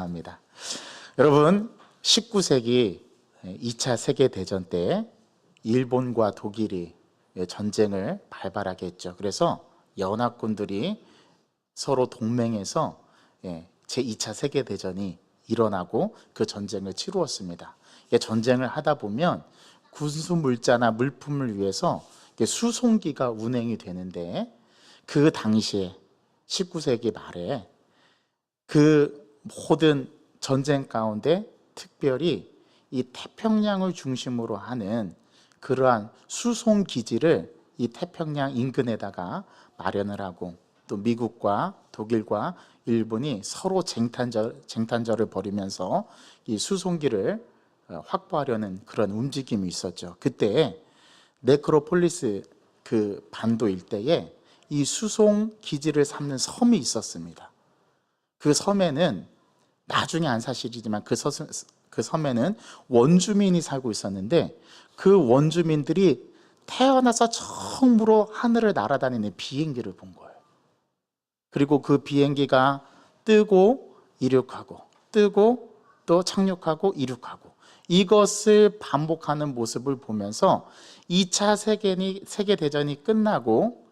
합니다. 여러분, 19세기 2차 세계대전 때 일본과 독일이 전쟁을 발발하게 했죠. 그래서 연합군들이 서로 동맹해서 제2차 세계대전이 일어나고 그 전쟁을 치루었습니다. 전쟁을 하다 보면 군수물자나 물품을 위해서 수송기가 운행이 되는데, 그 당시에 19세기 말에 그 모든 전쟁 가운데 특별히 이 태평양을 중심으로 하는 그러한 수송 기지를 이 태평양 인근에다가 마련을 하고, 또 미국과 독일과 일본이 서로 쟁탈전을 벌이면서 이 수송기를 확보하려는 그런 움직임이 있었죠. 그때 네크로폴리스 그 반도 일대에 이 수송 기지를 삼는 섬이 있었습니다. 그 섬에는 나중에 안 사실이지만 그 섬에는 원주민이 살고 있었는데, 그 원주민들이 태어나서 처음으로 하늘을 날아다니는 비행기를 본 거예요. 그리고 그 비행기가 뜨고 이륙하고 뜨고 또 착륙하고 이륙하고 이것을 반복하는 모습을 보면서 2차 세계대전이 끝나고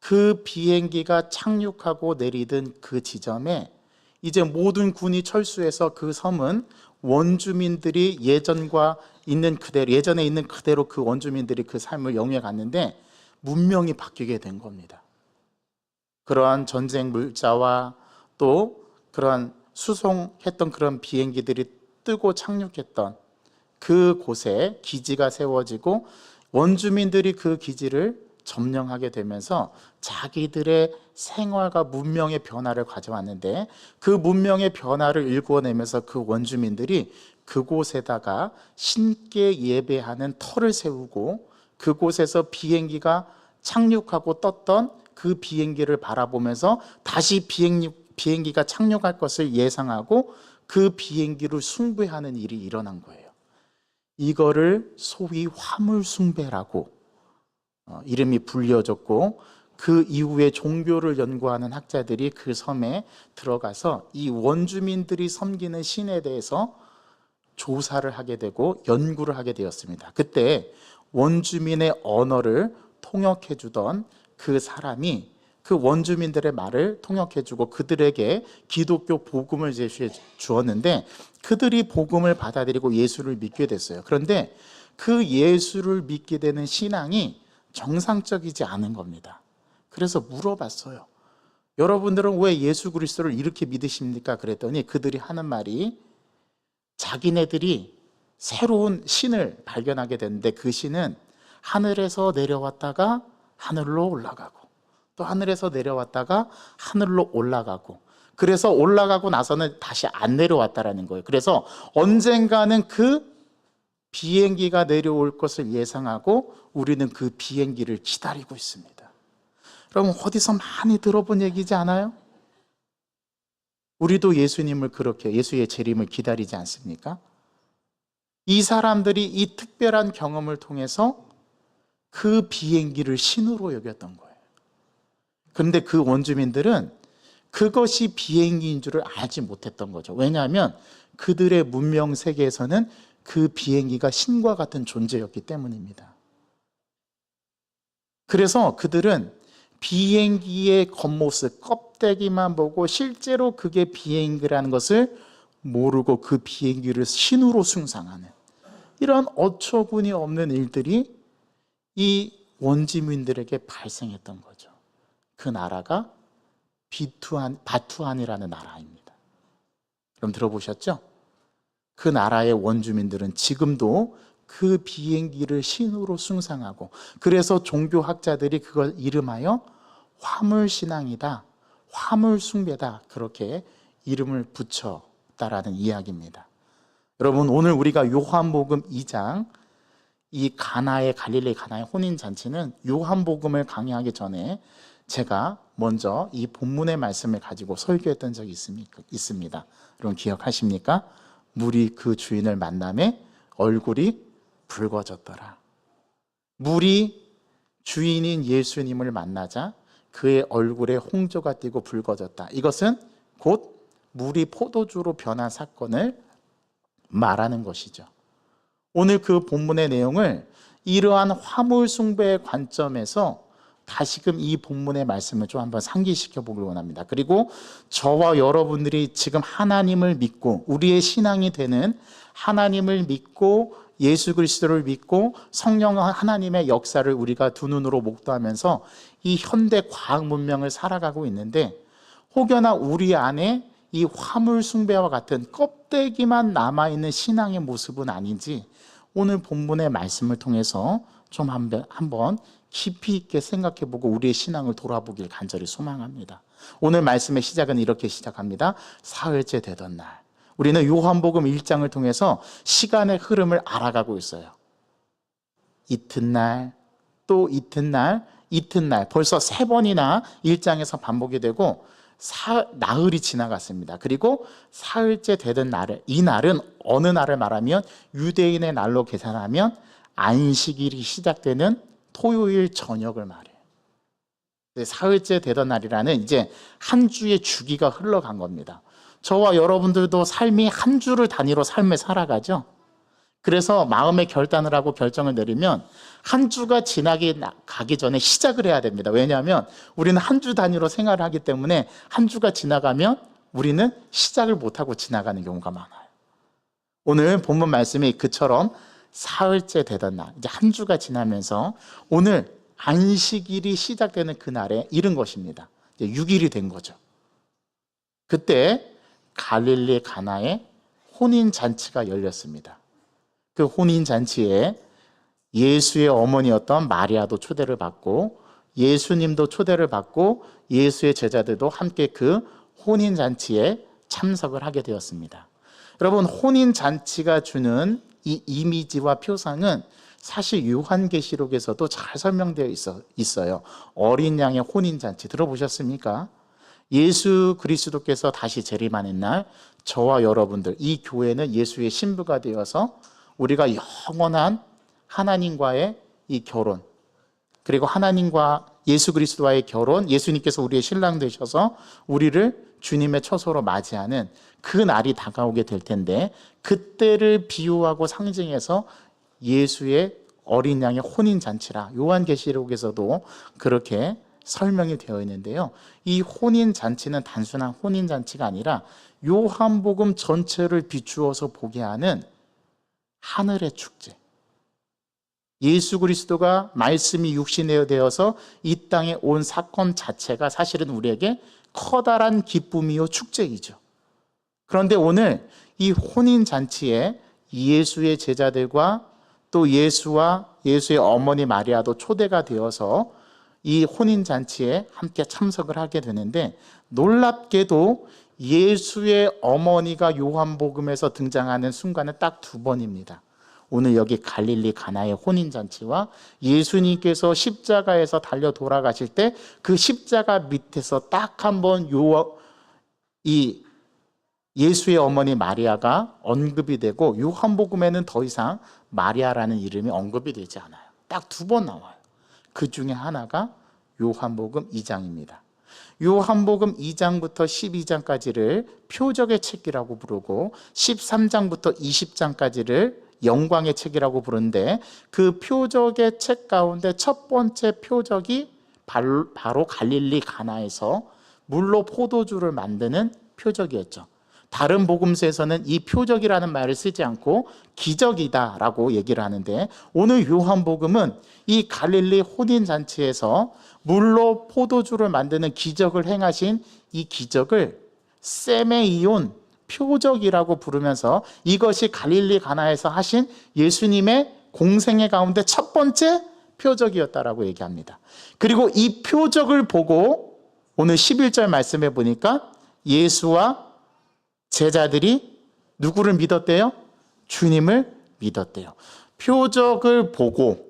그 비행기가 착륙하고 내리던 그 지점에 이제 모든 군이 철수해서 그 섬은 원주민들이 예전에 있는 그대로 그 원주민들이 그 삶을 영위해 갔는데 문명이 바뀌게 된 겁니다. 그러한 전쟁 물자와 또 그러한 수송했던 그런 비행기들이 뜨고 착륙했던 그 곳에 기지가 세워지고 원주민들이 그 기지를 점령하게 되면서 자기들의 생활과 문명의 변화를 가져왔는데, 그 문명의 변화를 일궈내면서 그 원주민들이 그곳에다가 신께 예배하는 터를 세우고, 그곳에서 비행기가 착륙하고 떴던 그 비행기를 바라보면서 다시 비행기가 착륙할 것을 예상하고 그 비행기를 숭배하는 일이 일어난 거예요. 이거를 소위 화물숭배라고 이름이 불려졌고, 그 이후에 종교를 연구하는 학자들이 그 섬에 들어가서 이 원주민들이 섬기는 신에 대해서 조사를 하게 되고 연구를 하게 되었습니다. 그때 원주민의 언어를 통역해 주던 그 사람이 그 원주민들의 말을 통역해 주고 그들에게 기독교 복음을 제시해 주었는데, 그들이 복음을 받아들이고 예수를 믿게 됐어요. 그런데 그 예수를 믿게 되는 신앙이 정상적이지 않은 겁니다. 그래서 물어봤어요. 여러분들은 왜 예수 그리스도를 이렇게 믿으십니까? 그랬더니 그들이 하는 말이, 자기네들이 새로운 신을 발견하게 됐는데 그 신은 하늘에서 내려왔다가 하늘로 올라가고 또 하늘에서 내려왔다가 하늘로 올라가고, 그래서 올라가고 나서는 다시 안 내려왔다라는 거예요. 그래서 언젠가는 그 비행기가 내려올 것을 예상하고 우리는 그 비행기를 기다리고 있습니다. 여러분, 어디서 많이 들어본 얘기지 않아요? 우리도 예수님을 그렇게, 예수의 재림을 기다리지 않습니까? 이 사람들이 이 특별한 경험을 통해서 그 비행기를 신으로 여겼던 거예요. 그런데 그 원주민들은 그것이 비행기인 줄을 알지 못했던 거죠. 왜냐하면 그들의 문명 세계에서는 그 비행기가 신과 같은 존재였기 때문입니다. 그래서 그들은 비행기의 겉모습, 껍데기만 보고 실제로 그게 비행기라는 것을 모르고 그 비행기를 신으로 숭상하는 이런 어처구니 없는 일들이 이 원주민들에게 발생했던 거죠. 그 나라가 바투안이라는 나라입니다. 그럼 들어보셨죠? 그 나라의 원주민들은 지금도 그 비행기를 신으로 숭상하고, 그래서 종교학자들이 그걸 이름하여 화물신앙이다, 화물숭배다, 그렇게 이름을 붙였다라는 이야기입니다. 여러분, 오늘 우리가 요한복음 2장 이 갈릴리 가나의 혼인잔치는 요한복음을 강의하기 전에 제가 먼저 이 본문의 말씀을 가지고 설교했던 적이 있습니다. 여러분 기억하십니까? 물이 그 주인을 만남에 얼굴이 붉어졌더라. 물이 주인인 예수님을 만나자 그의 얼굴에 홍조가 띄고 붉어졌다. 이것은 곧 물이 포도주로 변한 사건을 말하는 것이죠. 오늘 그 본문의 내용을 이러한 화물 숭배의 관점에서 다시금 이 본문의 말씀을 좀 한번 상기시켜 보길 원합니다. 그리고 저와 여러분들이 지금 하나님을 믿고 우리의 신앙이 되는 하나님을 믿고 예수 그리스도를 믿고 성령 하나님의 역사를 우리가 두 눈으로 목도하면서 이 현대 과학 문명을 살아가고 있는데, 혹여나 우리 안에 이 화물 숭배와 같은 껍데기만 남아있는 신앙의 모습은 아닌지 오늘 본문의 말씀을 통해서 좀 한번 깊이 있게 생각해보고 우리의 신앙을 돌아보길 간절히 소망합니다. 오늘 말씀의 시작은 이렇게 시작합니다. 사흘째 되던 날. 우리는 요한복음 1장을 통해서 시간의 흐름을 알아가고 있어요. 이튿날, 또 이튿날, 이튿날, 벌써 3번이나 1장에서 반복이 되고 나흘이 지나갔습니다. 그리고 사흘째 되던 날을, 이 날은 어느 날을 말하면 유대인의 날로 계산하면 안식일이 시작되는 토요일 저녁을 말해요. 사흘째 되던 날이라는 이제 한 주의 주기가 흘러간 겁니다. 저와 여러분들도 삶이 한 주를 단위로 삶을 살아가죠. 그래서 마음의 결단을 하고 결정을 내리면 한 주가 가기 전에 시작을 해야 됩니다. 왜냐하면 우리는 한 주 단위로 생활을 하기 때문에 한 주가 지나가면 우리는 시작을 못하고 지나가는 경우가 많아요. 오늘 본문 말씀이 그처럼 사흘째 되던 날, 이제 한 주가 지나면서 오늘 안식일이 시작되는 그날에 이른 것입니다. 이제 6일이 된 거죠. 그때 갈릴리 가나에 혼인잔치가 열렸습니다. 그 혼인잔치에 예수의 어머니였던 마리아도 초대를 받고 예수님도 초대를 받고 예수의 제자들도 함께 그 혼인잔치에 참석을 하게 되었습니다. 여러분, 혼인잔치가 주는 이 이미지와 표상은 사실 요한계시록에서도 잘 설명되어 있어요. 어린 양의 혼인잔치 들어보셨습니까? 예수 그리스도께서 다시 재림하는 날 저와 여러분들, 이 교회는 예수의 신부가 되어서 우리가 영원한 하나님과의 이 결혼, 그리고 하나님과 예수 그리스도와의 결혼, 예수님께서 우리의 신랑 되셔서 우리를 주님의 처소로 맞이하는 그 날이 다가오게 될 텐데, 그때를 비유하고 상징해서 예수의 어린 양의 혼인잔치라 요한계시록에서도 그렇게 설명이 되어 있는데요. 이 혼인잔치는 단순한 혼인잔치가 아니라 요한복음 전체를 비추어서 보게 하는 하늘의 축제. 예수 그리스도가 말씀이 육신이 되어서 이 땅에 온 사건 자체가 사실은 우리에게 커다란 기쁨이요 축제이죠. 그런데 오늘 이 혼인잔치에 예수의 제자들과 또 예수와 예수의 어머니 마리아도 초대가 되어서 이 혼인잔치에 함께 참석을 하게 되는데, 놀랍게도 예수의 어머니가 요한복음에서 등장하는 순간은 딱 2번입니다. 오늘 여기 갈릴리 가나의 혼인잔치와 예수님께서 십자가에서 달려 돌아가실 때 그 십자가 밑에서 딱 한 번 이 예수의 어머니 마리아가 언급이 되고, 요한복음에는 더 이상 마리아라는 이름이 언급이 되지 않아요. 딱 2번 나와요. 그 중에 하나가 요한복음 2장입니다. 요한복음 2장부터 12장까지를 표적의 책이라고 부르고 13장부터 20장까지를 영광의 책이라고 부르는데, 그 표적의 책 가운데 첫 번째 표적이 바로 갈릴리 가나에서 물로 포도주를 만드는 표적이었죠. 다른 복음서에서는 이 표적이라는 말을 쓰지 않고 기적이다라고 얘기를 하는데, 오늘 요한복음은 이 갈릴리 혼인잔치에서 물로 포도주를 만드는 기적을 행하신 이 기적을 세메이온, 표적이라고 부르면서 이것이 갈릴리 가나에서 하신 예수님의 공생애 가운데 첫 번째 표적이었다라고 얘기합니다. 그리고 이 표적을 보고 오늘 11절 말씀해 보니까 예수와 제자들이 누구를 믿었대요? 주님을 믿었대요. 표적을 보고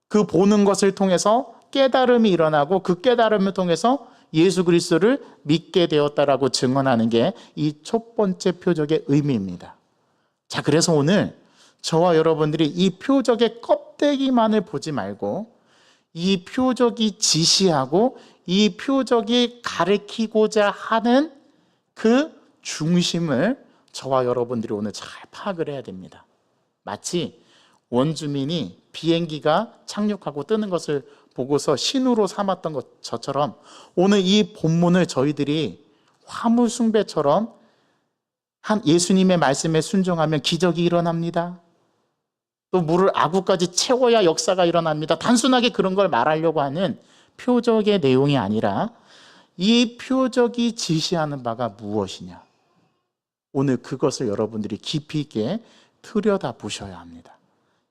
그 보는 것을 통해서 깨달음이 일어나고 그 깨달음을 통해서 예수 그리스도를 믿게 되었다라고 증언하는 게 이 첫 번째 표적의 의미입니다. 자, 그래서 오늘 저와 여러분들이 이 표적의 껍데기만을 보지 말고 이 표적이 지시하고 이 표적이 가리키고자 하는 그 중심을 저와 여러분들이 오늘 잘 파악을 해야 됩니다. 마치 원주민이 비행기가 착륙하고 뜨는 것을 보고서 신으로 삼았던 것처럼 오늘 이 본문을 저희들이 화무 숭배처럼 한 예수님의 말씀에 순종하면 기적이 일어납니다. 또 물을 아구까지 채워야 역사가 일어납니다. 단순하게 그런 걸 말하려고 하는 표적의 내용이 아니라 이 표적이 지시하는 바가 무엇이냐, 오늘 그것을 여러분들이 깊이 있게 들여다보셔야 합니다.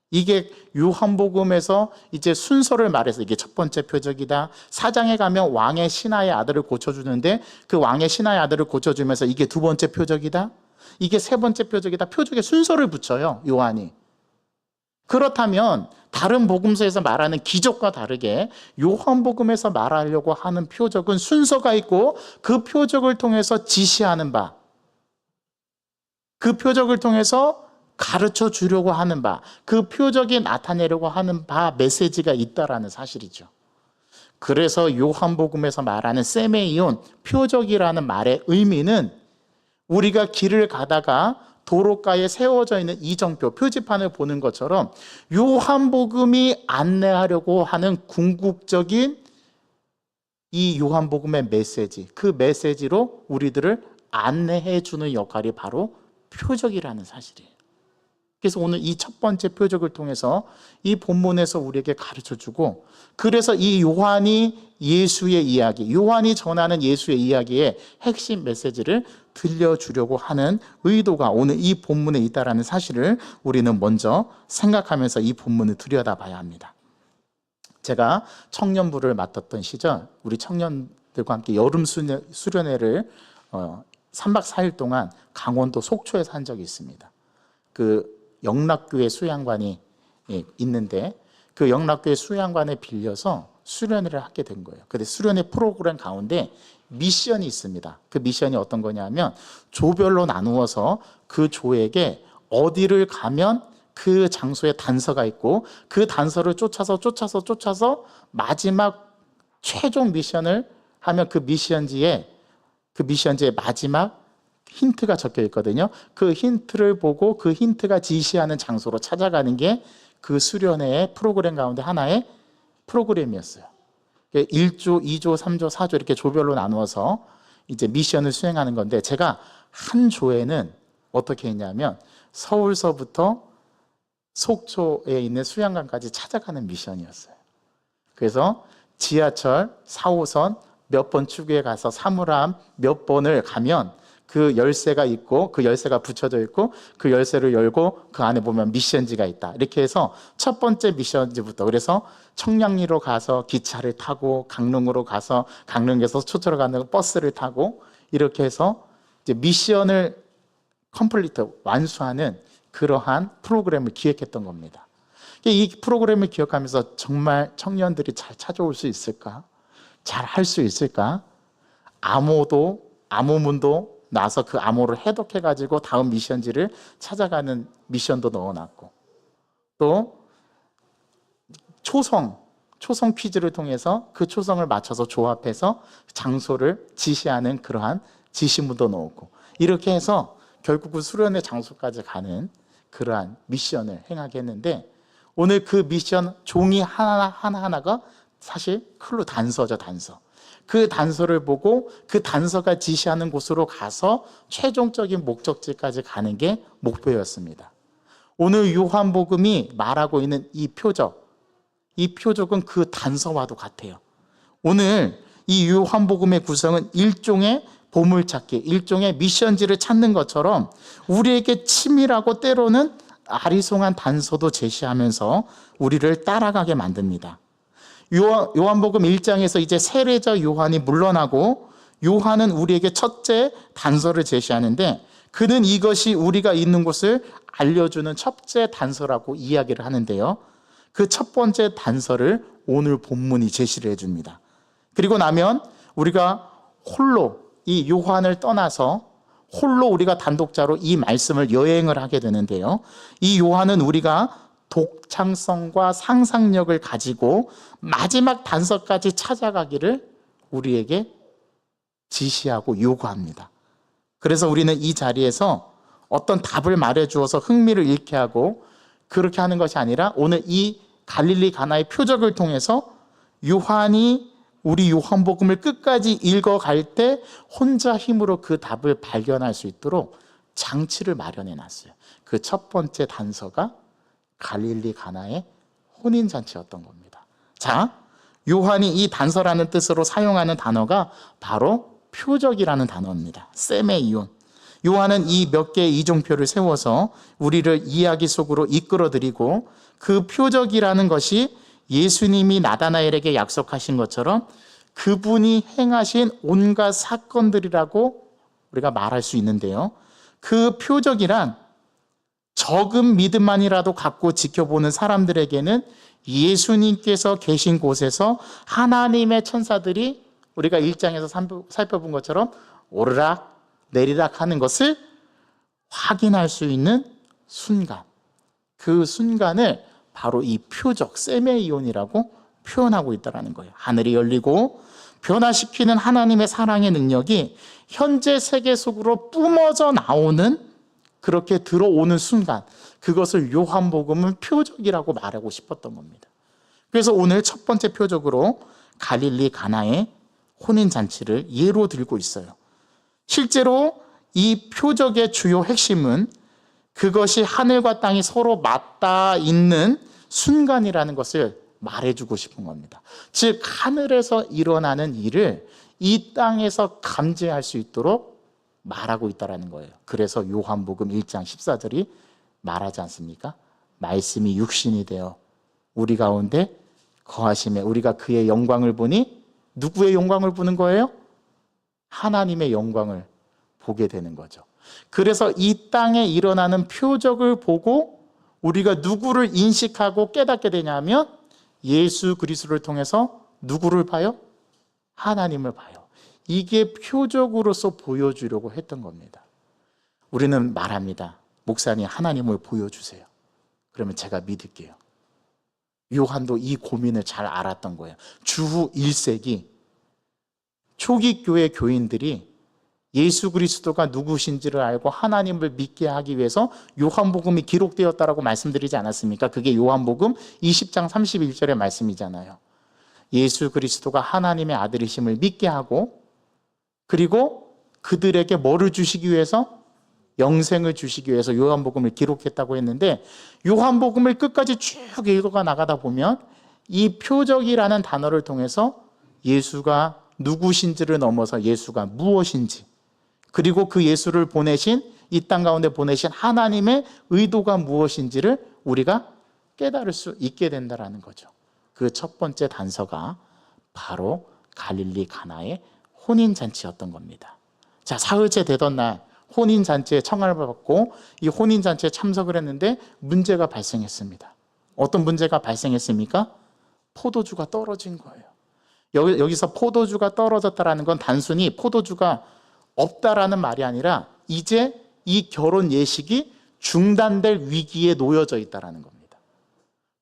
이게 요한복음에서 이제 순서를 말해서 이게 첫 번째 표적이다. 4장에 가면 왕의 신하의 아들을 고쳐주는데 그 왕의 신하의 아들을 고쳐주면서 이게 두 번째 표적이다. 이게 세 번째 표적이다. 표적의 순서를 붙여요, 요한이. 그렇다면 다른 복음서에서 말하는 기적과 다르게 요한복음에서 말하려고 하는 표적은 순서가 있고 그 표적을 통해서 지시하는 바, 그 표적을 통해서 가르쳐 주려고 하는 바, 그 표적이 나타내려고 하는 바, 메시지가 있다라는 사실이죠. 그래서 요한복음에서 말하는 세메이온, 표적이라는 말의 의미는 우리가 길을 가다가 도로가에 세워져 있는 이정표, 표지판을 보는 것처럼 요한복음이 안내하려고 하는 궁극적인 이 요한복음의 메시지, 그 메시지로 우리들을 안내해 주는 역할이 바로 표적이라는 사실이에요. 그래서 오늘 이 첫 번째 표적을 통해서 이 본문에서 우리에게 가르쳐주고, 그래서 이 요한이 예수의 이야기, 요한이 전하는 예수의 이야기의 핵심 메시지를 들려주려고 하는 의도가 오늘 이 본문에 있다는 사실을 우리는 먼저 생각하면서 이 본문을 들여다봐야 합니다. 제가 청년부를 맡았던 시절 우리 청년들과 함께 여름 수련회를 3박 4일 동안 강원도 속초에서 한 적이 있습니다. 그 영락교회 수양관이 있는데 그 영락교회 수양관에 빌려서 수련회를 하게 된 거예요. 근데 수련회 프로그램 가운데 미션이 있습니다. 그 미션이 어떤 거냐면 조별로 나누어서 그 조에게 어디를 가면 그 장소에 단서가 있고 그 단서를 쫓아서 마지막 최종 미션을 하면 그 미션지에 마지막 힌트가 적혀 있거든요. 그 힌트를 보고 그 힌트가 지시하는 장소로 찾아가는 게 그 수련회의 프로그램 가운데 하나의 프로그램이었어요. 1조, 2조, 3조, 4조 이렇게 조별로 나누어서 이제 미션을 수행하는 건데, 제가 한 조에는 어떻게 했냐면 서울서부터 속초에 있는 수양관까지 찾아가는 미션이었어요. 그래서 지하철 4호선 몇 번 출구에 가서 사물함 몇 번을 가면 그 열쇠가 있고 그 열쇠가 붙여져 있고 그 열쇠를 열고 그 안에 보면 미션지가 있다. 이렇게 해서 첫 번째 미션지부터, 그래서 청량리로 가서 기차를 타고 강릉으로 가서 강릉에서 초초로 가는 버스를 타고 이렇게 해서 이제 미션을 컴플리트, 완수하는 그러한 프로그램을 기획했던 겁니다. 이 프로그램을 기억하면서 정말 청년들이 잘 찾아올 수 있을까? 잘 할 수 있을까? 암호문도 나서 그 암호를 해독해가지고 다음 미션지를 찾아가는 미션도 넣어놨고, 또 초성 퀴즈를 통해서 그 초성을 맞춰서 조합해서 장소를 지시하는 그러한 지시문도 넣었고, 이렇게 해서 결국 그 수련회 장소까지 가는 그러한 미션을 행하게 했는데, 오늘 그 미션 종이 하나하나가 사실 클루, 단서죠, 단서. 그 단서를 보고 그 단서가 지시하는 곳으로 가서 최종적인 목적지까지 가는 게 목표였습니다. 오늘 요한복음이 말하고 있는 이 표적은 그 단서와도 같아요. 오늘 이 요한복음의 구성은 일종의 보물찾기, 일종의 미션지를 찾는 것처럼 우리에게 치밀하고 때로는 아리송한 단서도 제시하면서 우리를 따라가게 만듭니다. 요한복음 1장에서 이제 세례자 요한이 물러나고, 요한은 우리에게 첫째 단서를 제시하는데, 그는 이것이 우리가 있는 곳을 알려주는 첫째 단서라고 이야기를 하는데요, 그 첫 번째 단서를 오늘 본문이 제시를 해줍니다. 그리고 나면 우리가 홀로 이 요한을 떠나서 홀로 우리가 단독자로 이 말씀을 여행을 하게 되는데요, 이 요한은 우리가 독창성과 상상력을 가지고 마지막 단서까지 찾아가기를 우리에게 지시하고 요구합니다. 그래서 우리는 이 자리에서 어떤 답을 말해주어서 흥미를 잃게 하고 그렇게 하는 것이 아니라 오늘 이 갈릴리 가나의 표적을 통해서 요한이 우리 요한복음을 끝까지 읽어갈 때 혼자 힘으로 그 답을 발견할 수 있도록 장치를 마련해 놨어요. 그 첫 번째 단서가 갈릴리 가나의 혼인잔치였던 겁니다. 자, 요한이 이 단서라는 뜻으로 사용하는 단어가 바로 표적이라는 단어입니다. 세메이온. 요한은 이 몇 개의 이종표를 세워서 우리를 이야기 속으로 이끌어드리고 그 표적이라는 것이 예수님이 나다나엘에게 약속하신 것처럼 그분이 행하신 온갖 사건들이라고 우리가 말할 수 있는데요. 그 표적이란 적은 믿음만이라도 갖고 지켜보는 사람들에게는 예수님께서 계신 곳에서 하나님의 천사들이 우리가 1장에서 살펴본 것처럼 오르락 내리락 하는 것을 확인할 수 있는 순간, 그 순간을 바로 이 표적 세메이온이라고 표현하고 있다는 거예요. 하늘이 열리고 변화시키는 하나님의 사랑의 능력이 현재 세계 속으로 뿜어져 나오는, 그렇게 들어오는 순간, 그것을 요한복음은 표적이라고 말하고 싶었던 겁니다. 그래서 오늘 첫 번째 표적으로 갈릴리 가나의 혼인잔치를 예로 들고 있어요. 실제로 이 표적의 주요 핵심은 그것이 하늘과 땅이 서로 맞닿아 있는 순간이라는 것을 말해주고 싶은 겁니다. 즉 하늘에서 일어나는 일을 이 땅에서 감지할 수 있도록 말하고 있다는 거예요. 그래서 요한복음 1장 14절이 말하지 않습니까? 말씀이 육신이 되어 우리 가운데 거하심에 우리가 그의 영광을 보니, 누구의 영광을 보는 거예요? 하나님의 영광을 보게 되는 거죠. 그래서 이 땅에 일어나는 표적을 보고 우리가 누구를 인식하고 깨닫게 되냐면 예수 그리스도를 통해서 누구를 봐요? 하나님을 봐요. 이게 표적으로서 보여주려고 했던 겁니다. 우리는 말합니다. 목사님, 하나님을 보여주세요. 그러면 제가 믿을게요. 요한도 이 고민을 잘 알았던 거예요. 주후 1세기 초기 교회 교인들이 예수 그리스도가 누구신지를 알고 하나님을 믿게 하기 위해서 요한복음이 기록되었다라고 말씀드리지 않았습니까? 그게 요한복음 20장 31절의 말씀이잖아요. 예수 그리스도가 하나님의 아들이심을 믿게 하고, 그리고 그들에게 뭐를 주시기 위해서? 영생을 주시기 위해서 요한복음을 기록했다고 했는데, 요한복음을 끝까지 쭉 읽어가 나가다 보면 이 표적이라는 단어를 통해서 예수가 누구신지를 넘어서 예수가 무엇인지, 그리고 그 예수를 보내신, 이 땅 가운데 보내신 하나님의 의도가 무엇인지를 우리가 깨달을 수 있게 된다는 거죠. 그 첫 번째 단서가 바로 갈릴리 가나의 혼인잔치였던 겁니다. 자, 사흘째 되던 날 혼인잔치에 청함을 받고 이 혼인잔치에 참석을 했는데 문제가 발생했습니다. 어떤 문제가 발생했습니까? 포도주가 떨어진 거예요. 여기서 포도주가 떨어졌다는 건 단순히 포도주가 없다라는 말이 아니라 이제 이 결혼 예식이 중단될 위기에 놓여져 있다는 겁니다.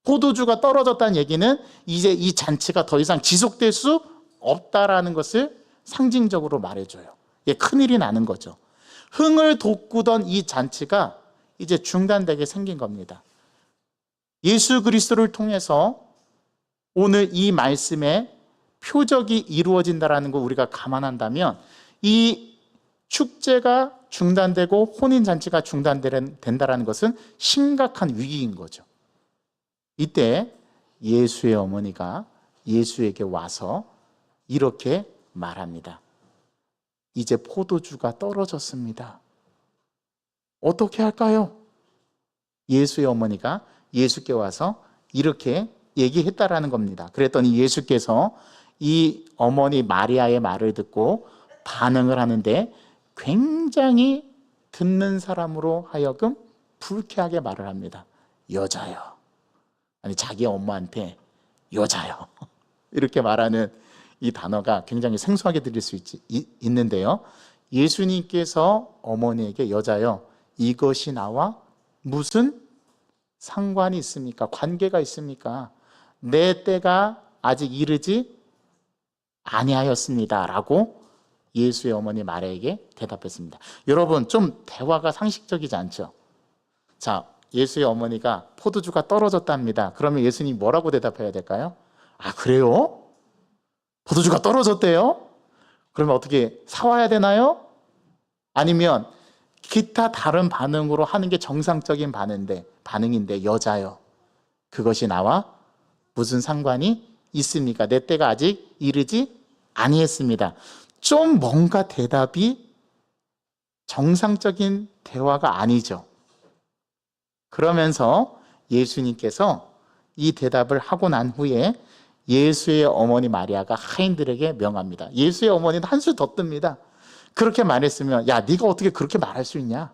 포도주가 떨어졌다는 얘기는 이제 이 잔치가 더 이상 지속될 수 없다라는 것을 상징적으로 말해줘요. 이게 큰일이 나는 거죠. 흥을 돋구던 이 잔치가 이제 중단되게 생긴 겁니다. 예수 그리스도를 통해서 오늘 이 말씀에 표적이 이루어진다는 거 우리가 감안한다면 이 축제가 중단되고 혼인잔치가 중단된다는 것은 심각한 위기인 거죠. 이때 예수의 어머니가 예수에게 와서 이렇게 말합니다. 이제 포도주가 떨어졌습니다. 어떻게 할까요? 예수의 어머니가 예수께 와서 이렇게 얘기했다라는 겁니다. 그랬더니 예수께서 이 어머니 마리아의 말을 듣고 반응을 하는데 굉장히 듣는 사람으로 하여금 불쾌하게 말을 합니다. 여자요. 아니, 자기 엄마한테 여자요. 이렇게 말하는 이 단어가 굉장히 생소하게 들릴 수 있는데요. 예수님께서 어머니에게 여자요, 이것이 나와 무슨 상관이 있습니까? 관계가 있습니까? 내 때가 아직 이르지 아니하였습니다 라고 예수의 어머니 마리아에게 대답했습니다. 여러분, 좀 대화가 상식적이지 않죠? 자, 예수의 어머니가 포도주가 떨어졌답니다. 그러면 예수님이 뭐라고 대답해야 될까요? 아, 그래요? 포도주가 떨어졌대요? 그러면 어떻게 사와야 되나요? 아니면 기타 다른 반응으로 하는 게 정상적인 반응인데 여자요. 그것이 나와 무슨 상관이 있습니까? 내 때가 아직 이르지 아니했습니다. 좀 뭔가 대답이 정상적인 대화가 아니죠. 그러면서 예수님께서 이 대답을 하고 난 후에 예수의 어머니 마리아가 하인들에게 명합니다. 예수의 어머니는 한술 더 뜹니다. 그렇게 말했으면 야, 네가 어떻게 그렇게 말할 수 있냐?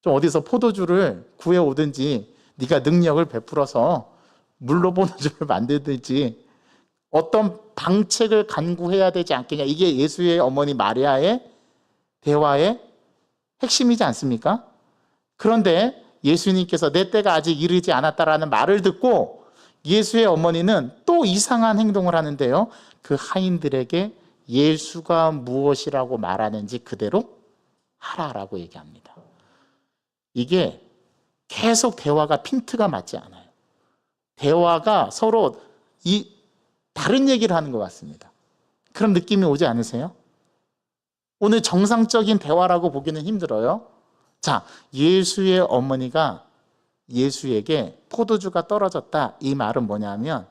좀 어디서 포도주를 구해오든지 네가 능력을 베풀어서 물로 포도주를 만들든지 어떤 방책을 간구해야 되지 않겠냐? 이게 예수의 어머니 마리아의 대화의 핵심이지 않습니까? 그런데 예수님께서 내 때가 아직 이르지 않았다라는 말을 듣고 예수의 어머니는 또 이상한 행동을 하는데요. 그 하인들에게 예수가 무엇이라고 말하는지 그대로 하라라고 얘기합니다. 이게 계속 대화가 핀트가 맞지 않아요. 대화가 서로 다른 얘기를 하는 것 같습니다. 그런 느낌이 오지 않으세요? 오늘 정상적인 대화라고 보기는 힘들어요. 자, 예수의 어머니가 예수에게 포도주가 떨어졌다. 이 말은 뭐냐면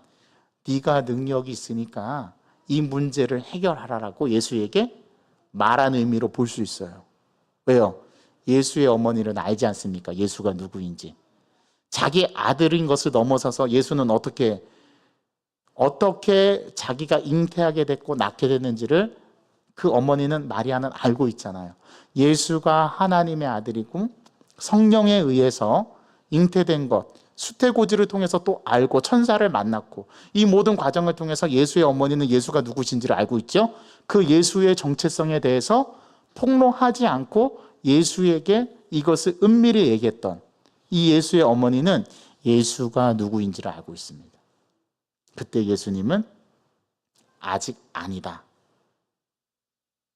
네가 능력이 있으니까 이 문제를 해결하라라고 예수에게 말한 의미로 볼 수 있어요. 왜요? 예수의 어머니는 알지 않습니까? 예수가 누구인지. 자기 아들인 것을 넘어서서 예수는 어떻게 자기가 잉태하게 됐고 낳게 됐는지를 그 어머니는 마리아는 알고 있잖아요. 예수가 하나님의 아들이고 성령에 의해서 잉태된 것, 수태고지를 통해서 또 알고 천사를 만났고 이 모든 과정을 통해서 예수의 어머니는 예수가 누구신지를 알고 있죠. 그 예수의 정체성에 대해서 폭로하지 않고 예수에게 이것을 은밀히 얘기했던 이 예수의 어머니는 예수가 누구인지를 알고 있습니다. 그때 예수님은 아직 아니다.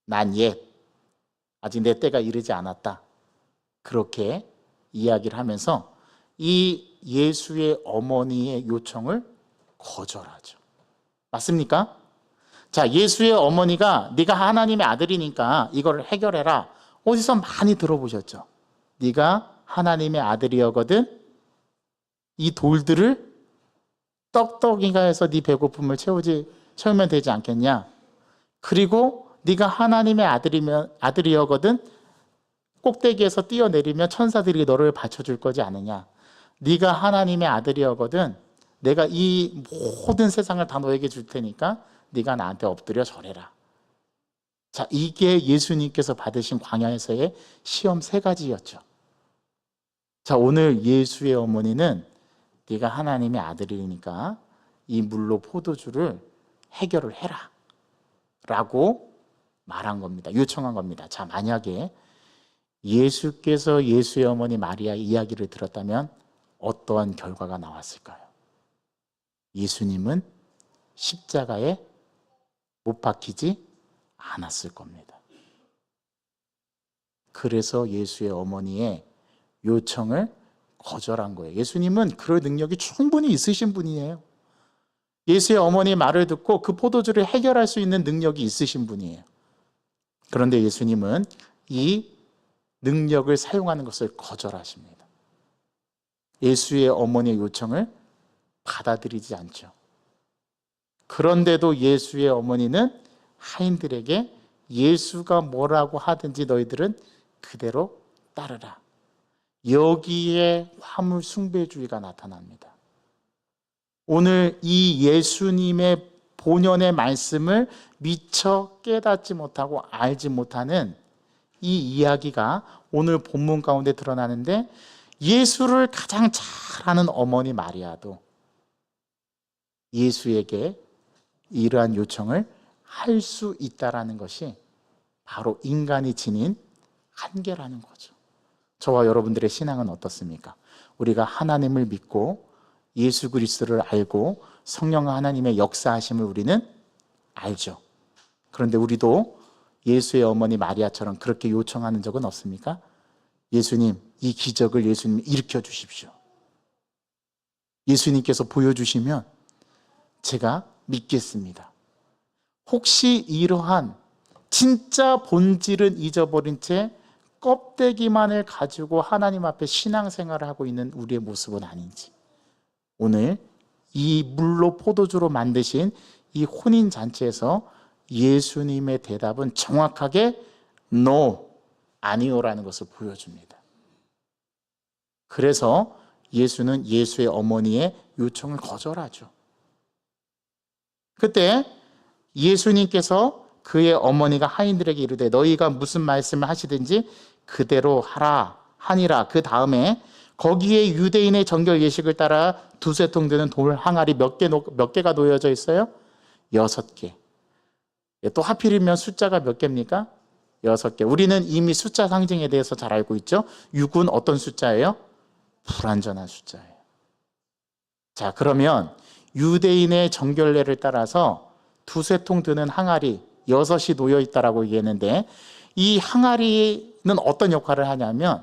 난 아직 내 때가 이르지 않았다. 그렇게 이야기를 하면서 이 예수의 어머니의 요청을 거절하죠. 맞습니까? 자, 예수의 어머니가 네가 하나님의 아들이니까 이걸 해결해라. 어디서 많이 들어보셨죠? 네가 하나님의 아들이거든 이 돌들을 떡떡이가 해서 네 배고픔을 채우면 되지 않겠냐? 그리고 네가 하나님의 아들이거든 꼭대기에서 뛰어내리면 천사들이 너를 받쳐줄 거지 않느냐? 네가 하나님의 아들이거든 내가 이 모든 세상을 다 너에게 줄 테니까 네가 나한테 엎드려 절해라. 자, 이게 예수님께서 받으신 광야에서의 시험 3가지였죠. 자, 오늘 예수의 어머니는 네가 하나님의 아들이니까 이 물로 포도주를 해결을 해라 라고 말한 겁니다. 요청한 겁니다. 자, 만약에 예수께서 예수의 어머니 마리아의 이야기를 들었다면 어떠한 결과가 나왔을까요? 예수님은 십자가에 못 박히지 않았을 겁니다. 그래서 예수의 어머니의 요청을 거절한 거예요. 예수님은 그럴 능력이 충분히 있으신 분이에요. 예수의 어머니의 말을 듣고 그 포도주를 해결할 수 있는 능력이 있으신 분이에요. 그런데 예수님은 이 능력을 사용하는 것을 거절하십니다. 예수의 어머니의 요청을 받아들이지 않죠. 그런데도 예수의 어머니는 하인들에게 예수가 뭐라고 하든지 너희들은 그대로 따르라. 여기에 화물 숭배주의가 나타납니다. 오늘 이 예수님의 본연의 말씀을 미처 깨닫지 못하고 알지 못하는 이 이야기가 오늘 본문 가운데 드러나는데 예수를 가장 잘 아는 어머니 마리아도 예수에게 이러한 요청을 할 수 있다라는 것이 바로 인간이 지닌 한계라는 거죠. 저와 여러분들의 신앙은 어떻습니까? 우리가 하나님을 믿고 예수 그리스도를 알고 성령 하나님의 역사하심을 우리는 알죠. 그런데 우리도 예수의 어머니 마리아처럼 그렇게 요청하는 적은 없습니까? 예수님, 이 기적을 예수님이 일으켜 주십시오. 예수님께서 보여주시면 제가 믿겠습니다. 혹시 이러한 진짜 본질은 잊어버린 채 껍데기만을 가지고 하나님 앞에 신앙생활을 하고 있는 우리의 모습은 아닌지, 오늘 이 물로 포도주로 만드신 이 혼인잔치에서 예수님의 대답은 정확하게 No, 아니요라는 것을 보여줍니다. 그래서 예수는 예수의 어머니의 요청을 거절하죠. 그때 예수님께서 그의 어머니가 하인들에게 이르되 너희가 무슨 말씀을 하시든지 그대로 하니라. 그 다음에 거기에 유대인의 정결 예식을 따라 두세 통 드는 돌 항아리 몇 개가 놓여져 있어요? 6개. 또 하필이면 숫자가 몇 개입니까? 6개. 우리는 이미 숫자 상징에 대해서 잘 알고 있죠? 6은 어떤 숫자예요? 불완전한 숫자예요. 자, 그러면 유대인의 정결례를 따라서 두세 통 드는 항아리 6이 놓여 있다라고 얘기했는데, 이 항아리는 어떤 역할을 하냐면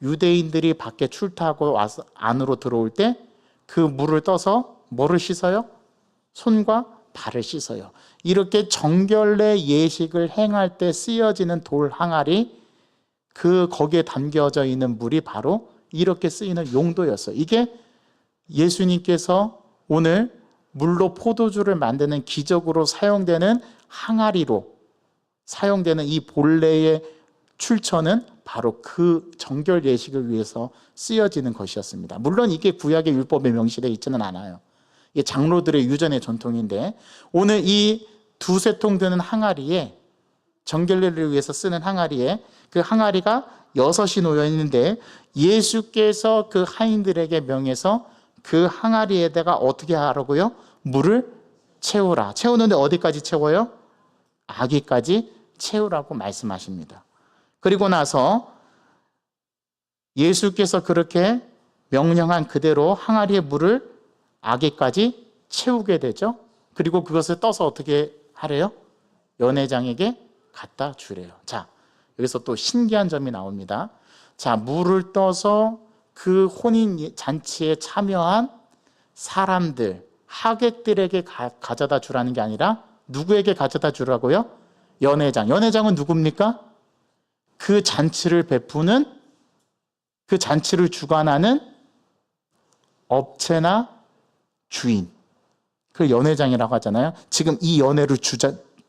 유대인들이 밖에 출타하고 와서 안으로 들어올 때 그 물을 떠서 뭐를 씻어요? 손과 발을 씻어요. 이렇게 정결례 예식을 행할 때 쓰여지는 돌 항아리, 거기에 담겨져 있는 물이 바로 이렇게 쓰이는 용도였어요. 이게 예수님께서 오늘 물로 포도주를 만드는 기적으로 사용되는 항아리로 사용되는 이 본래의 출처는 바로 그 정결 예식을 위해서 쓰여지는 것이었습니다. 물론 이게 구약의 율법에 명시되어 있지는 않아요. 이게 장로들의 유전의 전통인데, 오늘 이 두세 통 드는 항아리에, 정결례를 위해서 쓰는 항아리에, 그 항아리가 6이 놓여 있는데 예수께서 그 하인들에게 명해서 그 항아리에다가 어떻게 하라고요? 물을 채우라. 채우는데 어디까지 채워요? 아기까지 채우라고 말씀하십니다. 그리고 나서 예수께서 그렇게 명령한 그대로 항아리의 물을 아기까지 채우게 되죠. 그리고 그것을 떠서 어떻게 하래요? 연회장에게 갖다 주래요. 자, 여기서 또 신기한 점이 나옵니다. 자, 물을 떠서 그 혼인 잔치에 참여한 사람들, 하객들에게 가져다 주라는 게 아니라 누구에게 가져다 주라고요? 연회장. 연회장은 누굽니까? 그 잔치를 베푸는, 그 잔치를 주관하는 업체나 주인, 그 연회장이라고 하잖아요. 지금 이 연회를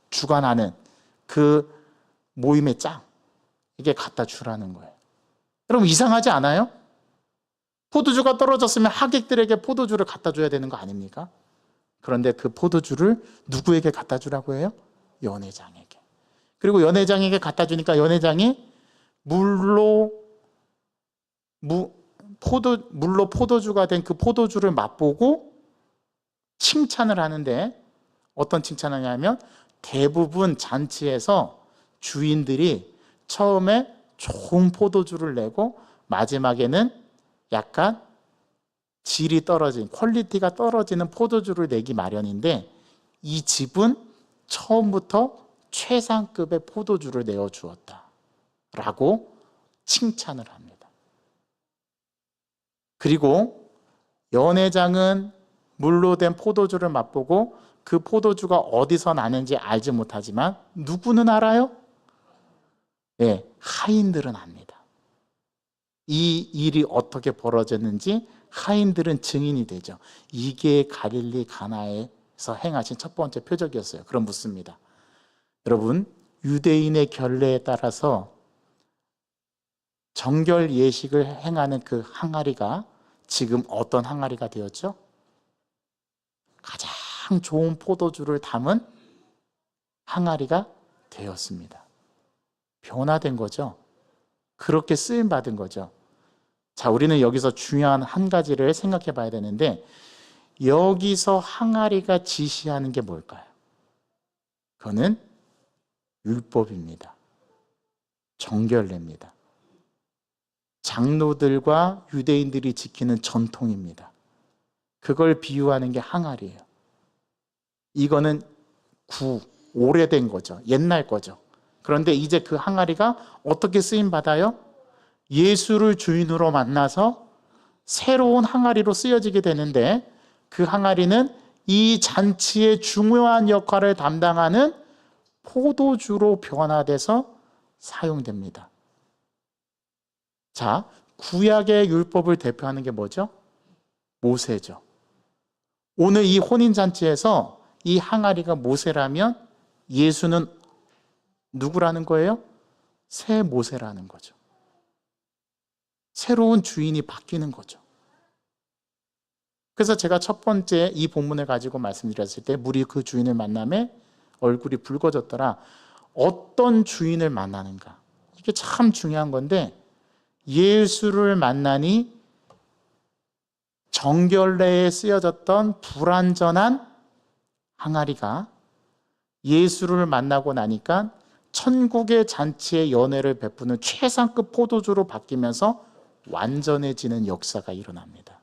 주관하는 그 모임의 짱, 이게 갖다 주라는 거예요. 여러분, 이상하지 않아요? 포도주가 떨어졌으면 하객들에게 포도주를 갖다 줘야 되는 거 아닙니까? 그런데 그 포도주를 누구에게 갖다 주라고 해요? 연회장에게. 그리고 연회장에게 갖다 주니까 연회장이 물로 포도주가 된 그 포도주를 맛보고 칭찬을 하는데, 어떤 칭찬을 하냐면 대부분 잔치에서 주인들이 처음에 좋은 포도주를 내고 마지막에는 약간 질이 떨어진, 퀄리티가 떨어지는 포도주를 내기 마련인데, 이 집은 처음부터 최상급의 포도주를 내어주었다 라고 칭찬을 합니다. 그리고 연회장은 물로 된 포도주를 맛보고 그 포도주가 어디서 나는지 알지 못하지만 누구는 알아요? 네, 하인들은 압니다. 이 일이 어떻게 벌어졌는지 하인들은 증인이 되죠. 이게 갈릴리 가나에서 행하신 첫 번째 표적이었어요. 그럼 묻습니다. 여러분, 유대인의 결례에 따라서 정결 예식을 행하는 그 항아리가 지금 어떤 항아리가 되었죠? 가장 좋은 포도주를 담은 항아리가 되었습니다. 변화된 거죠. 그렇게 쓰임받은 거죠. 자, 우리는 여기서 중요한 한 가지를 생각해 봐야 되는데, 여기서 항아리가 지시하는 게 뭘까요? 그거는 율법입니다. 정결례입니다. 장로들과 유대인들이 지키는 전통입니다. 그걸 비유하는 게 항아리예요. 이거는 오래된 거죠. 옛날 거죠. 그런데 이제 그 항아리가 어떻게 쓰임 받아요? 예수를 주인으로 만나서 새로운 항아리로 쓰여지게 되는데, 그 항아리는 이 잔치의 중요한 역할을 담당하는 포도주로 변화돼서 사용됩니다. 자, 구약의 율법을 대표하는 게 뭐죠? 모세죠. 오늘 이 혼인잔치에서 이 항아리가 모세라면 예수는 누구라는 거예요? 새 모세라는 거죠. 새로운 주인이 바뀌는 거죠. 그래서 제가 첫 번째 이 본문을 가지고 말씀드렸을 때, 물이 그 주인을 만남에 얼굴이 붉어졌더라. 어떤 주인을 만나는가? 이게 참 중요한 건데, 예수를 만나니 정결례에 쓰여졌던 불완전한 항아리가 예수를 만나고 나니까 천국의 잔치의 연회를 베푸는 최상급 포도주로 바뀌면서 완전해지는 역사가 일어납니다.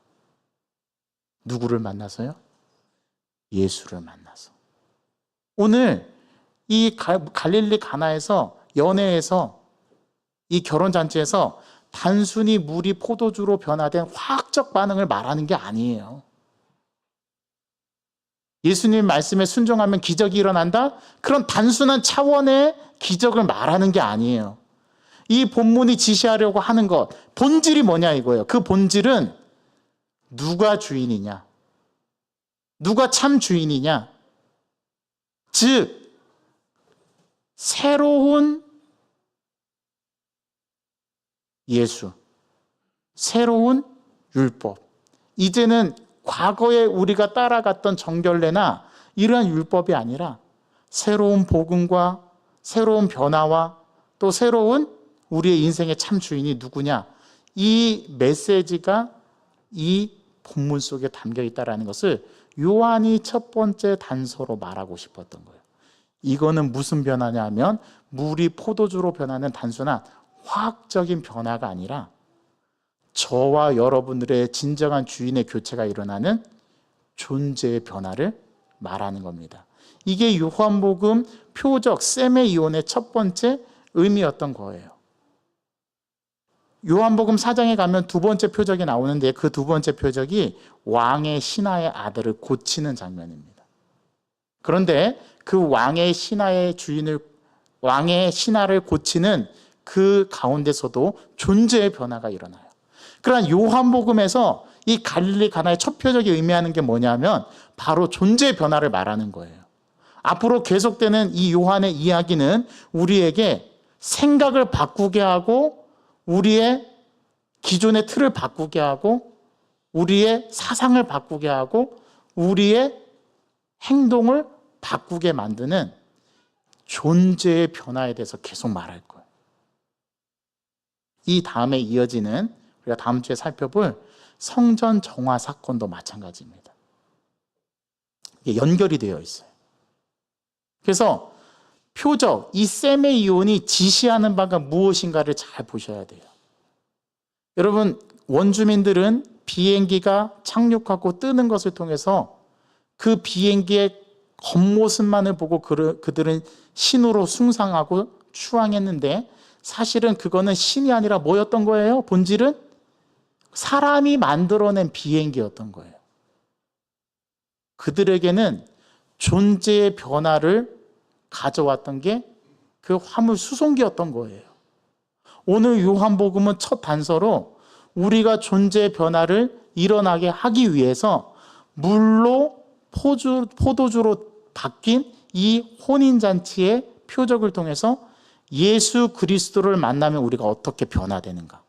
누구를 만나서요? 예수를 만나서. 오늘 이 갈릴리 가나에서, 연회에서, 이 결혼잔치에서 단순히 물이 포도주로 변화된 화학적 반응을 말하는 게 아니에요. 예수님 말씀에 순종하면 기적이 일어난다? 그런 단순한 차원의 기적을 말하는 게 아니에요. 이 본문이 지시하려고 하는 것, 본질이 뭐냐 이거예요. 그 본질은 누가 주인이냐, 누가 참 주인이냐, 즉 새로운 예수, 새로운 율법. 이제는 과거에 우리가 따라갔던 정결례나 이러한 율법이 아니라 새로운 복음과 새로운 변화와 또 새로운 우리의 인생의 참 주인이 누구냐, 이 메시지가 이 본문 속에 담겨 있다는 것을 요한이 첫 번째 단서로 말하고 싶었던 거예요. 이거는 무슨 변화냐면 물이 포도주로 변하는 단순한 화학적인 변화가 아니라 저와 여러분들의 진정한 주인의 교체가 일어나는 존재의 변화를 말하는 겁니다. 이게 요한복음 표적 세메이온의 첫 번째 의미였던 거예요. 요한복음 4장에 가면 두 번째 표적이 나오는데, 그 두 번째 표적이 왕의 신하의 아들을 고치는 장면입니다. 그런데 그 왕의 신하의 왕의 신하를 고치는 그 가운데서도 존재의 변화가 일어나요. 그러나 요한복음에서 이 갈릴리 가나의 첫 표적이 의미하는 게 뭐냐면 바로 존재의 변화를 말하는 거예요. 앞으로 계속되는 이 요한의 이야기는 우리에게 생각을 바꾸게 하고, 우리의 기존의 틀을 바꾸게 하고, 우리의 사상을 바꾸게 하고, 우리의 행동을 바꾸게 만드는 존재의 변화에 대해서 계속 말할 거예요. 이 다음에 이어지는, 우리가 다음 주에 살펴볼 성전 정화 사건도 마찬가지입니다. 이게 연결이 되어 있어요. 그래서 표적, 이 세메이온이 지시하는 바가 무엇인가를 잘 보셔야 돼요. 여러분, 원주민들은 비행기가 착륙하고 뜨는 것을 통해서 그 비행기의 겉모습만을 보고 그들은 신으로 숭상하고 추앙했는데, 사실은 그거는 신이 아니라 뭐였던 거예요? 본질은 사람이 만들어낸 비행기였던 거예요. 그들에게는 존재의 변화를 가져왔던 게 그 화물 수송기였던 거예요. 오늘 요한복음은 첫 단서로 우리가 존재의 변화를 일어나게 하기 위해서 물로 포도주로 바뀐 이 혼인잔치의 표적을 통해서 예수 그리스도를 만나면 우리가 어떻게 변화되는가,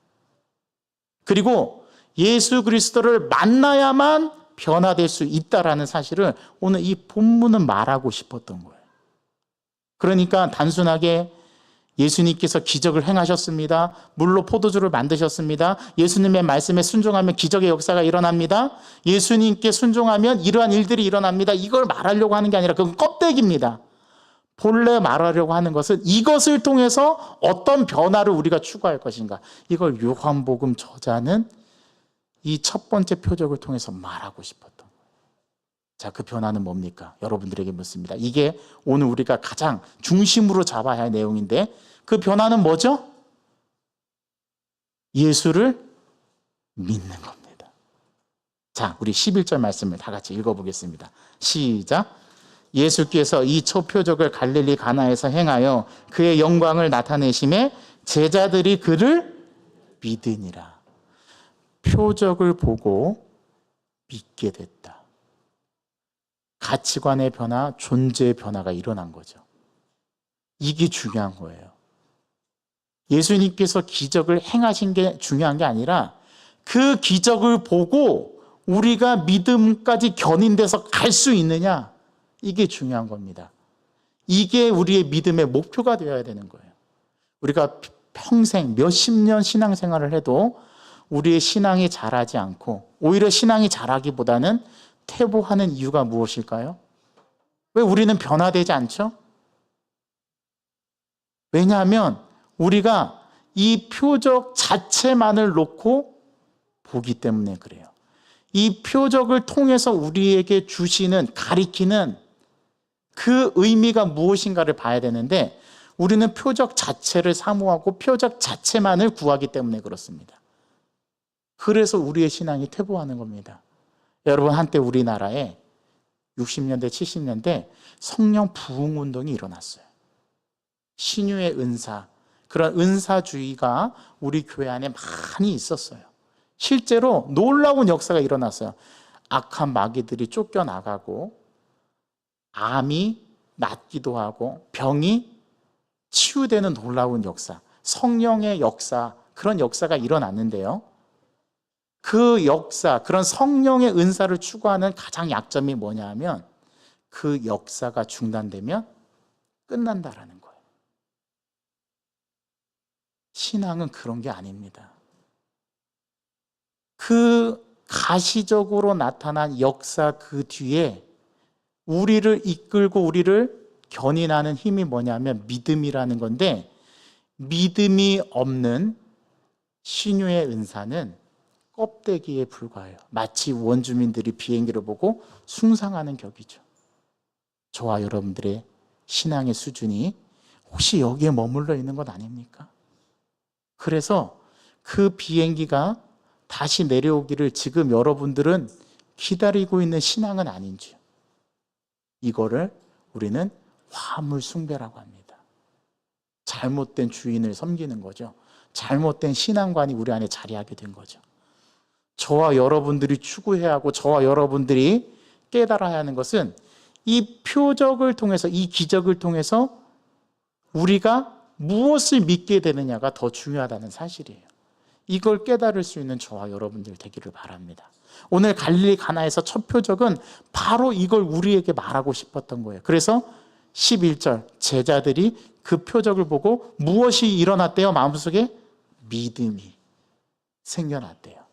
그리고 예수 그리스도를 만나야만 변화될 수 있다라는 사실을 오늘 이 본문은 말하고 싶었던 거예요. 그러니까 단순하게 예수님께서 기적을 행하셨습니다, 물로 포도주를 만드셨습니다, 예수님의 말씀에 순종하면 기적의 역사가 일어납니다, 예수님께 순종하면 이러한 일들이 일어납니다, 이걸 말하려고 하는 게 아니라 그건 껍데기입니다. 본래 말하려고 하는 것은 이것을 통해서 어떤 변화를 우리가 추구할 것인가, 이걸 요한복음 저자는 이 첫 번째 표적을 통해서 말하고 싶었던 거예요. 자, 그 변화는 뭡니까? 여러분들에게 묻습니다. 이게 오늘 우리가 가장 중심으로 잡아야 할 내용인데 그 변화는 뭐죠? 예수를 믿는 겁니다. 자, 우리 11절 말씀을 다 같이 읽어보겠습니다. 시작. 예수께서 이 초표적을 갈릴리 가나에서 행하여 그의 영광을 나타내심에 제자들이 그를 믿으니라. 표적을 보고 믿게 됐다. 가치관의 변화, 존재의 변화가 일어난 거죠. 이게 중요한 거예요. 예수님께서 기적을 행하신 게 중요한 게 아니라 그 기적을 보고 우리가 믿음까지 견인돼서 갈 수 있느냐, 이게 중요한 겁니다. 이게 우리의 믿음의 목표가 되어야 되는 거예요. 우리가 평생 몇십 년 신앙생활을 해도 우리의 신앙이 자라지 않고 오히려 신앙이 자라기보다는 퇴보하는 이유가 무엇일까요? 왜 우리는 변화되지 않죠? 왜냐하면 우리가 이 표적 자체만을 놓고 보기 때문에 그래요. 이 표적을 통해서 우리에게 주시는, 가리키는 그 의미가 무엇인가를 봐야 되는데 우리는 표적 자체를 사모하고 표적 자체만을 구하기 때문에 그렇습니다. 그래서 우리의 신앙이 퇴보하는 겁니다. 여러분, 한때 우리나라에 60년대, 70년대 성령 부흥 운동이 일어났어요. 신유의 은사, 그런 은사주의가 우리 교회 안에 많이 있었어요. 실제로 놀라운 역사가 일어났어요. 악한 마귀들이 쫓겨나가고 암이 낫기도 하고 병이 치유되는 놀라운 역사, 성령의 역사, 그런 역사가 일어났는데요. 그 역사, 그런 성령의 은사를 추구하는 가장 약점이 뭐냐 하면 그 역사가 중단되면 끝난다라는 거예요. 신앙은 그런 게 아닙니다. 그 가시적으로 나타난 역사 그 뒤에 우리를 이끌고 우리를 견인하는 힘이 뭐냐면 믿음이라는 건데, 믿음이 없는 신유의 은사는 껍데기에 불과해요. 마치 원주민들이 비행기를 보고 숭상하는 격이죠. 저와 여러분들의 신앙의 수준이 혹시 여기에 머물러 있는 것 아닙니까? 그래서 그 비행기가 다시 내려오기를 지금 여러분들은 기다리고 있는 신앙은 아닌지, 이거를 우리는 화물 숭배라고 합니다. 잘못된 주인을 섬기는 거죠. 잘못된 신앙관이 우리 안에 자리하게 된 거죠. 저와 여러분들이 추구해야 하고 저와 여러분들이 깨달아야 하는 것은 이 표적을 통해서, 이 기적을 통해서 우리가 무엇을 믿게 되느냐가 더 중요하다는 사실이에요. 이걸 깨달을 수 있는 저와 여러분들 되기를 바랍니다. 오늘 갈릴리 가나에서 첫 표적은 바로 이걸 우리에게 말하고 싶었던 거예요. 그래서 11절, 제자들이 그 표적을 보고 무엇이 일어났대요? 마음속에 믿음이 생겨났대요.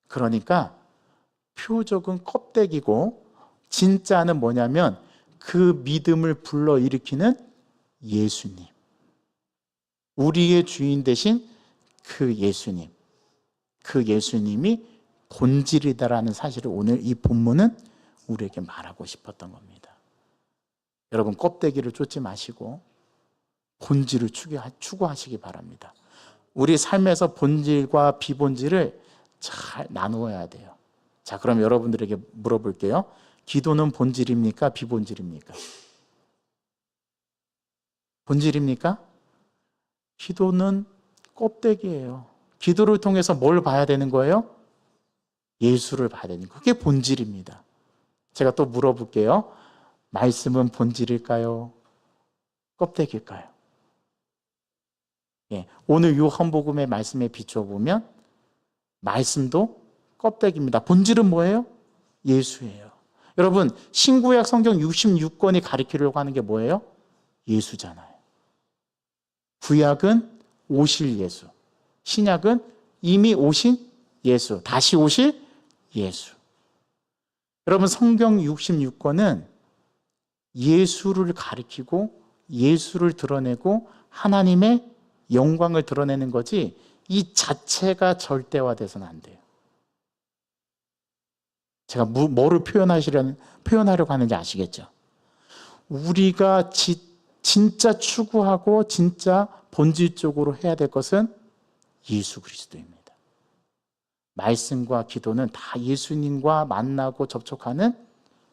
그러니까 표적은 껍데기고 진짜는 뭐냐면 그 믿음을 불러일으키는 예수님, 우리의 주인 되신 그 예수님, 그 예수님이 본질이다라는 사실을 오늘 이 본문은 우리에게 말하고 싶었던 겁니다. 여러분, 껍데기를 쫓지 마시고 본질을 추구하시기 바랍니다. 우리 삶에서 본질과 비본질을 잘 나누어야 돼요. 자, 그럼 여러분들에게 물어볼게요. 기도는 본질입니까? 비본질입니까? 본질입니까? 기도는 껍데기예요. 기도를 통해서 뭘 봐야 되는 거예요? 예수를 봐야 되는 거예요. 그게 본질입니다. 제가 또 물어볼게요. 말씀은 본질일까요? 껍데기일까요? 예, 오늘 요한복음의 말씀에 비춰보면 말씀도 껍데기입니다. 본질은 뭐예요? 예수예요. 여러분, 신구약 성경 66권이 가리키려고 하는 게 뭐예요? 예수잖아요. 구약은 오실 예수, 신약은 이미 오신 예수, 다시 오실 예수. 여러분, 성경 66권은 예수를 가리키고 예수를 드러내고 하나님의 영광을 드러내는 거지 이 자체가 절대화돼서는 안 돼요. 제가 뭐를 표현하려고 하는지 아시겠죠? 우리가 진짜 추구하고 진짜 본질적으로 해야 될 것은 예수 그리스도입니다. 말씀과 기도는 다 예수님과 만나고 접촉하는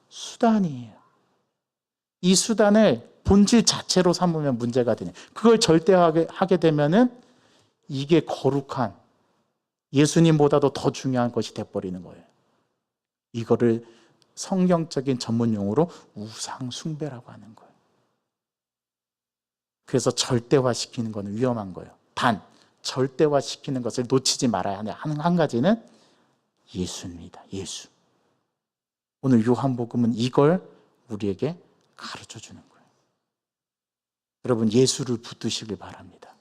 수단이에요. 이 수단을 본질 자체로 삼으면 문제가 되네. 그걸 절대하게 되면은 이게 거룩한 예수님보다도 더 중요한 것이 돼버리는 거예요. 이거를 성경적인 전문 용어로 우상 숭배라고 하는 거예요. 그래서 절대화시키는 것은 위험한 거예요. 단 절대화시키는 것을 놓치지 말아야 하는 한 가지는 예수입니다. 예수. 오늘 요한복음은 이걸 우리에게 가르쳐 주는 거예요. 여러분, 예수를 붙드시길 바랍니다.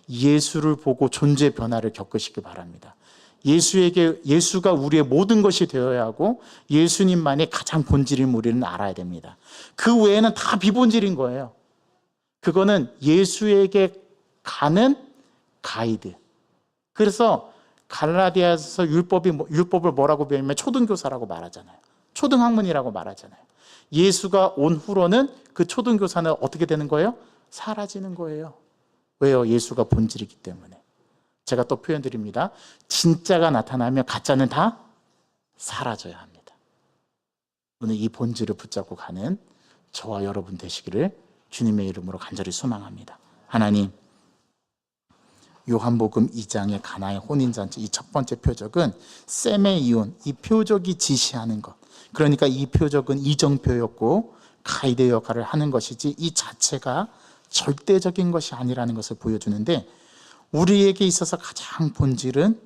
예수를 보고 존재 변화를 겪으시길 바랍니다. 예수가 우리의 모든 것이 되어야 하고 예수님만이 가장 본질인 우리는 알아야 됩니다. 그 외에는 다 비본질인 거예요. 그거는 예수에게 가는 가이드. 그래서 갈라디아서 율법을 뭐라고 배우면 초등교사라고 말하잖아요. 초등학문이라고 말하잖아요. 예수가 온 후로는 그 초등교사는 어떻게 되는 거예요? 사라지는 거예요. 왜요? 예수가 본질이기 때문에. 제가 또 표현 드립니다. 진짜가 나타나면 가짜는 다 사라져야 합니다. 오늘 이 본질을 붙잡고 가는 저와 여러분 되시기를 주님의 이름으로 간절히 소망합니다. 하나님, 요한복음 2장의 가나의 혼인잔치, 이 첫 번째 표적은 세메이온, 이 표적이 지시하는 것. 그러니까 이 표적은 이정표였고 가이드 역할을 하는 것이지 이 자체가 절대적인 것이 아니라는 것을 보여주는데, 우리에게 있어서 가장 본질은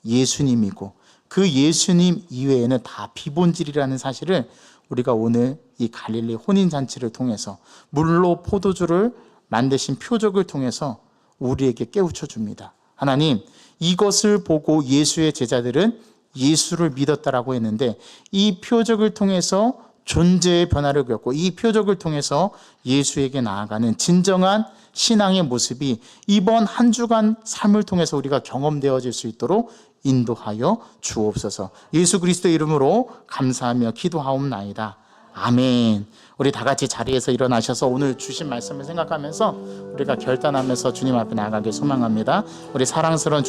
예수님이고 그 예수님 이외에는 다 비본질이라는 사실을 우리가 오늘 이 갈릴리 혼인잔치를 통해서 물로 포도주를 만드신 표적을 통해서 우리에게 깨우쳐 줍니다. 하나님, 이것을 보고 예수의 제자들은 예수를 믿었다라고 했는데 이 표적을 통해서 존재의 변화를 겪고 이 표적을 통해서 예수에게 나아가는 진정한 신앙의 모습이 이번 한 주간 삶을 통해서 우리가 경험되어질 수 있도록 인도하여 주옵소서. 예수 그리스도의 이름으로 감사하며 기도하옵나이다. 아멘. 우리 다 같이 자리에서 일어나셔서 오늘 주신 말씀을 생각하면서 우리가 결단하면서 주님 앞에 나아가길 소망합니다. 우리 사랑스러운